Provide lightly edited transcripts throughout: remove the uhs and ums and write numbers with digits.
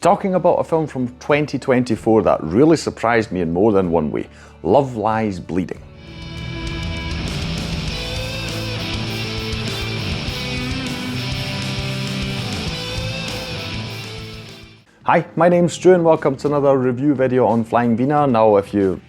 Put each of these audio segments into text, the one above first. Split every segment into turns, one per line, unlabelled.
Talking about a film from 2024 that really surprised me in more than one way. Love Lies Bleeding. Hi, my name's Stewart and welcome to another review video on Flying Wiener. Now, if you've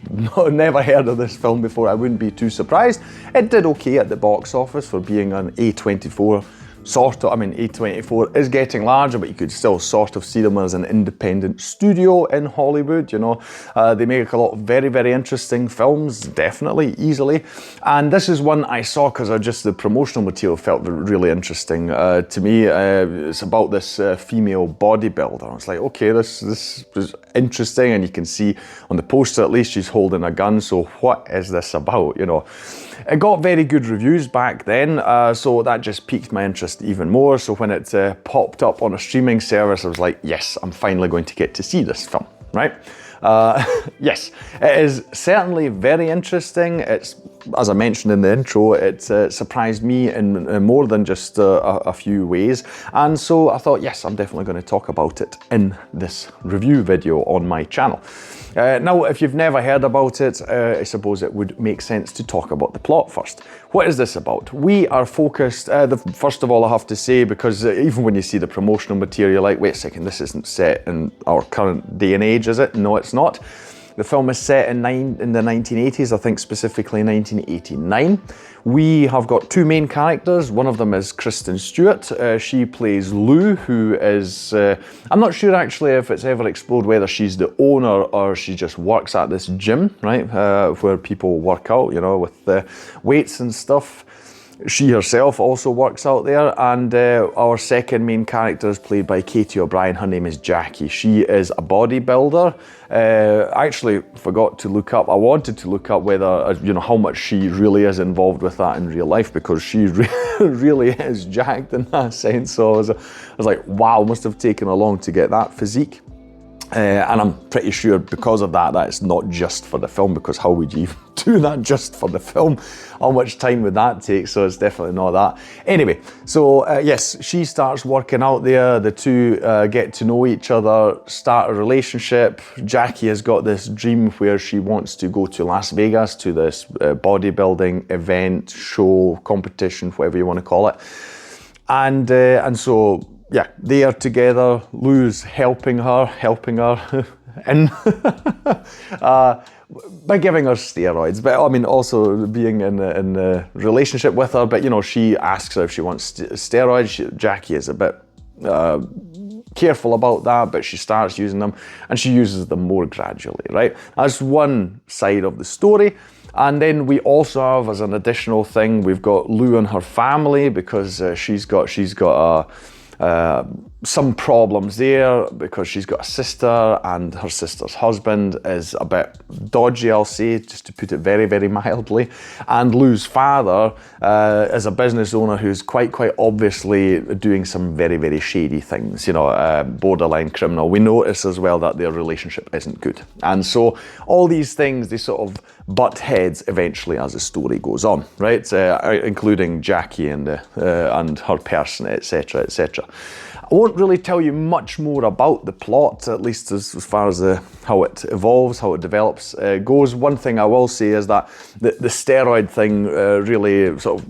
never heard of this film before, I wouldn't be too surprised. It did okay at the box office for being an A24 A24 is getting larger, but you could still sort of see them as an independent studio in Hollywood, you know. They make a lot of very, very interesting films, definitely, easily. And this is one I saw because just the promotional material felt really interesting. To me, it's about this female bodybuilder. It's like, okay, this is interesting, and you can see on the poster at least she's holding a gun, so what is this about, you know? It got very good reviews back then, so that just piqued my interest even more. So when it popped up on a streaming service, I was like, yes, I'm finally going to get to see this film, right? Yes, it is certainly very interesting. It's, as I mentioned in the intro, it surprised me in more than just a few ways. And so I thought, yes, I'm definitely going to talk about it in this review video on my channel. Now, if you've never heard about it, I suppose it would make sense to talk about the plot first. What is this about? We are focused, first of all, I have to say, because even when you see the promotional material, you're like, wait a second, this isn't set in our current day and age, is it? No, it's not. The film is set in the 1980s, I think specifically 1989. We have got two main characters. One of them is Kristen Stewart. She plays Lou, who is, I'm not sure actually if it's ever explored whether she's the owner or she just works at this gym, right? Where people work out, you know, with the weights and stuff. She herself also works out there, and our second main character is played by Katy O'Brien. Her name is Jackie. She is a bodybuilder. I actually forgot to look up. I wanted to look up whether, you know, how much she really is involved with that in real life, because she really is jacked in that sense. So I was like, wow, must have taken her long to get that physique. And I'm pretty sure because of that it's not just for the film, because how would you even do that just for the film? How much time would that take? So it's definitely not that. Anyway, so yes, she starts working out there. The two get to know each other, start a relationship. Jackie has got this dream where she wants to go to Las Vegas to this bodybuilding event, show, competition, whatever you want to call it. And so, yeah, they are together. Lou's helping her in by giving her steroids, but I mean also being in a relationship with her. But you know, she asks her if she wants steroids. Jackie is a bit careful about that, but she starts using them, and she uses them more gradually, right? That's one side of the story. And then we also have, as an additional thing, we've got Lou and her family, because she's got some problems there, because she's got a sister, and her sister's husband is a bit dodgy, I'll say, just to put it very, very mildly. And Lou's father is a business owner who's quite obviously doing some very, very shady things, you know, borderline criminal. We notice as well that their relationship isn't good. And so all these things, they sort of butt heads eventually as the story goes on, right? Including Jackie and her person, etc., etc. I won't really tell you much more about the plot, at least as far as how it evolves, how it develops goes. One thing I will say is that the steroid thing really sort of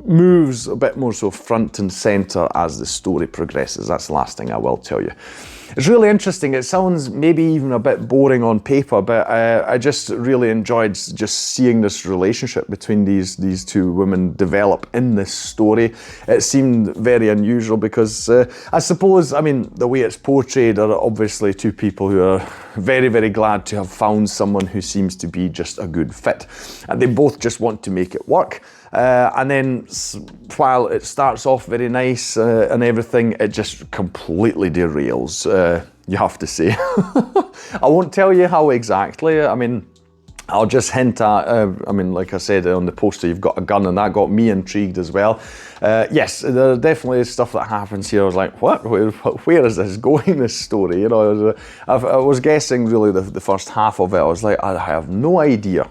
moves a bit more so front and center as the story progresses. That's the last thing I will tell you. It's really interesting. It sounds maybe even a bit boring on paper, but I just really enjoyed just seeing this relationship between these two women develop in this story. It seemed very unusual because I suppose, I mean, the way it's portrayed are obviously two people who are very, very glad to have found someone who seems to be just a good fit. And they both just want to make it work. And then while it starts off very nice and everything, it just completely derails, you have to say. I won't tell you how exactly. I mean, I'll just hint at, I mean, like I said on the poster, you've got a gun, and that got me intrigued as well. Yes, there definitely is stuff that happens here. I was like, what? Where is this going, this story? You know, I was guessing really the first half of it. I was like, I have no idea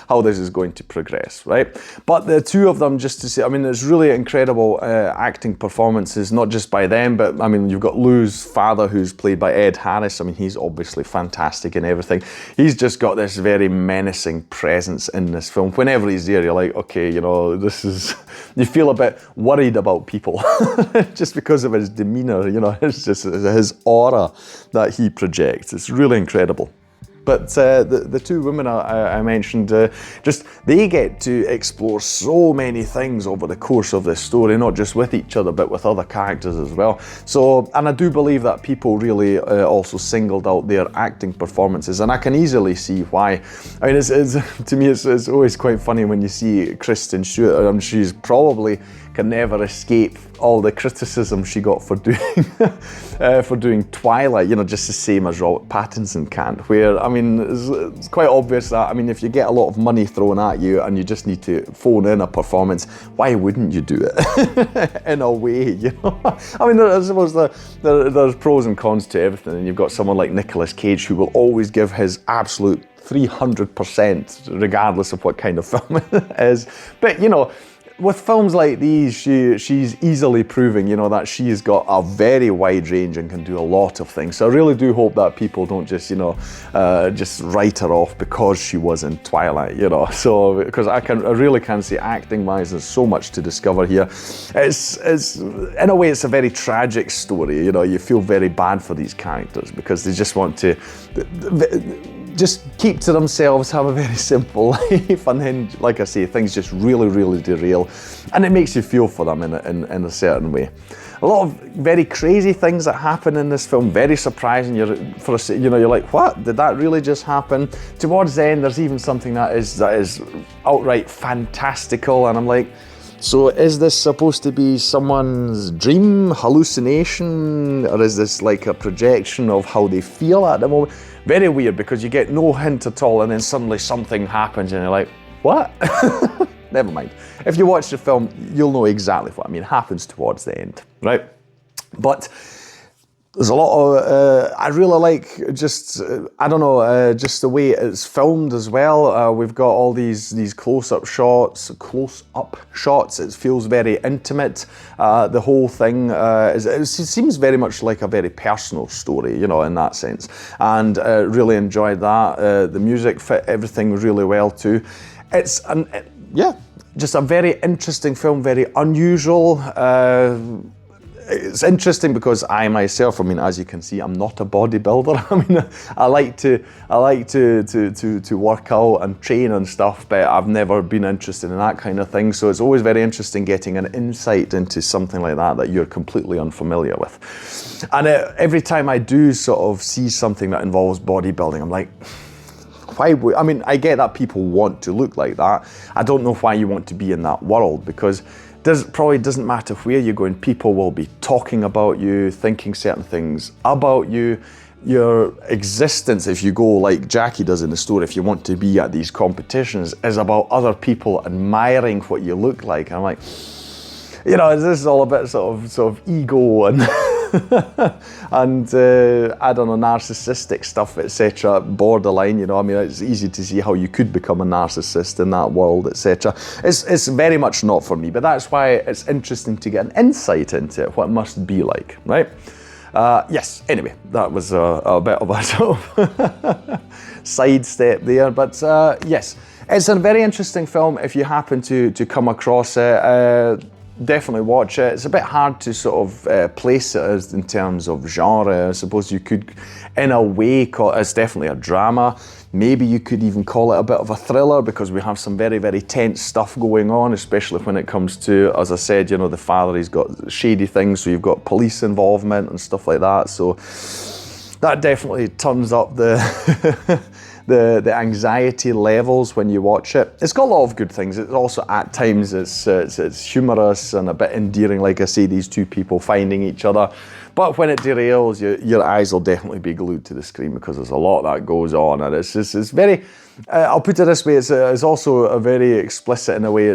how this is going to progress, right? But the two of them, just to say, I mean, it's really incredible acting performances, not just by them, but I mean, you've got Lou's father, who's played by Ed Harris. I mean, he's obviously fantastic in everything. He's just got this very menacing presence in this film. Whenever he's there, you're like, okay, you know, this is, you feel a bit worried about people just because of his demeanor, you know, it's just his aura that he projects. It's really incredible. But the two women I mentioned, just they get to explore so many things over the course of this story, not just with each other, but with other characters as well. So, and I do believe that people really also singled out their acting performances, and I can easily see why. I mean, to me, it's always quite funny when you see Kristen Stewart, and she's probably can never escape all the criticism she got for doing Twilight, you know, just the same as Robert Pattinson can, where, I mean, it's quite obvious that, I mean, if you get a lot of money thrown at you and you just need to phone in a performance, why wouldn't you do it? In a way, you know? I mean, I suppose there's pros and cons to everything, and you've got someone like Nicolas Cage, who will always give his absolute 300%, regardless of what kind of film it is. But, you know, with films like these, she's easily proving, you know, that she's got a very wide range and can do a lot of things. So I really do hope that people don't just, you know, just write her off because she was in Twilight, you know. So, because I really can say, acting-wise, there's so much to discover here. It's in a way, it's a very tragic story, you know. You feel very bad for these characters because they just want to just keep to themselves, have a very simple life, and then, like I say, things just really, really derail, and it makes you feel for them in a certain way. A lot of very crazy things that happen in this film, very surprising. You're like, what? Did that really just happen? Towards the end, there's even something that is outright fantastical, and I'm like, so is this supposed to be someone's dream, hallucination, or is this like a projection of how they feel at the moment? Very weird, because you get no hint at all, and then suddenly something happens and you're like, what? Never mind. If you watch the film, you'll know exactly what I mean. It happens towards the end, right? But there's a lot of, I really like just, I don't know, just the way it's filmed as well. We've got all these close-up shots. It feels very intimate. The whole thing, it seems very much like a very personal story, you know, in that sense. And really enjoyed that. The music fit everything really well too. It's, just a very interesting film, very unusual. It's interesting because I myself, I mean, as you can see, I'm not a bodybuilder. I mean, I like to work out and train and stuff, but I've never been interested in that kind of thing. So it's always very interesting getting an insight into something like that you're completely unfamiliar with. And every time I do sort of see something that involves bodybuilding, I'm like, why would, I mean, I get that people want to look like that. I don't know why you want to be in that world, because probably doesn't matter where you're going, people will be talking about you, thinking certain things about you. Your existence, if you go like Jackie does in the story, if you want to be at these competitions, is about other people admiring what you look like. And I'm like, you know, this is all a bit sort of ego and and I don't know, narcissistic stuff, etc. Borderline, you know. I mean, it's easy to see how you could become a narcissist in that world, etc. It's very much not for me, but that's why it's interesting to get an insight into it, what it must be like, right? Yes. Anyway, that was a bit of a sort of sidestep there, but yes, it's a very interesting film. If you happen to come across it, definitely watch it. It's a bit hard to sort of place it as in terms of genre. I suppose you could, in a way, call it, it's definitely a drama. Maybe you could even call it a bit of a thriller, because we have some very, very tense stuff going on, especially when it comes to, as I said, you know, the father, he's got shady things, so you've got police involvement and stuff like that. So that definitely turns up the the anxiety levels when you watch it. It's got a lot of good things. It's also, at times, it's humorous and a bit endearing. Like I say, these two people finding each other. But when it derails, your eyes will definitely be glued to the screen because there's a lot that goes on, and it's very, I'll put it this way, it's also a very explicit in a way.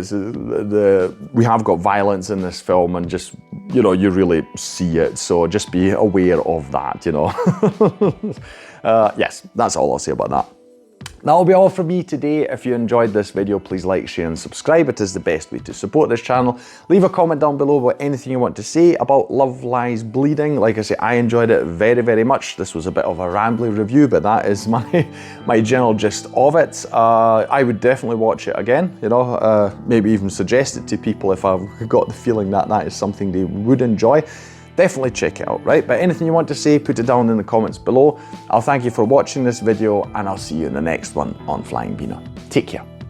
We have got violence in this film, and just, you know, you really see it, so just be aware of that, you know. Yes, that's all I'll say about that. That'll be all from me today. If you enjoyed this video, please like, share and subscribe. It is the best way to support this channel. Leave a comment down below about anything you want to say about Love Lies Bleeding. Like I say, I enjoyed it very, very much. This was a bit of a rambly review, but that is my general gist of it. I would definitely watch it again, you know, maybe even suggest it to people if I've got the feeling that that is something they would enjoy. Definitely check it out, right? But anything you want to say, put it down in the comments below. I'll thank you for watching this video, and I'll see you in the next one on Flying Wiener. Take care.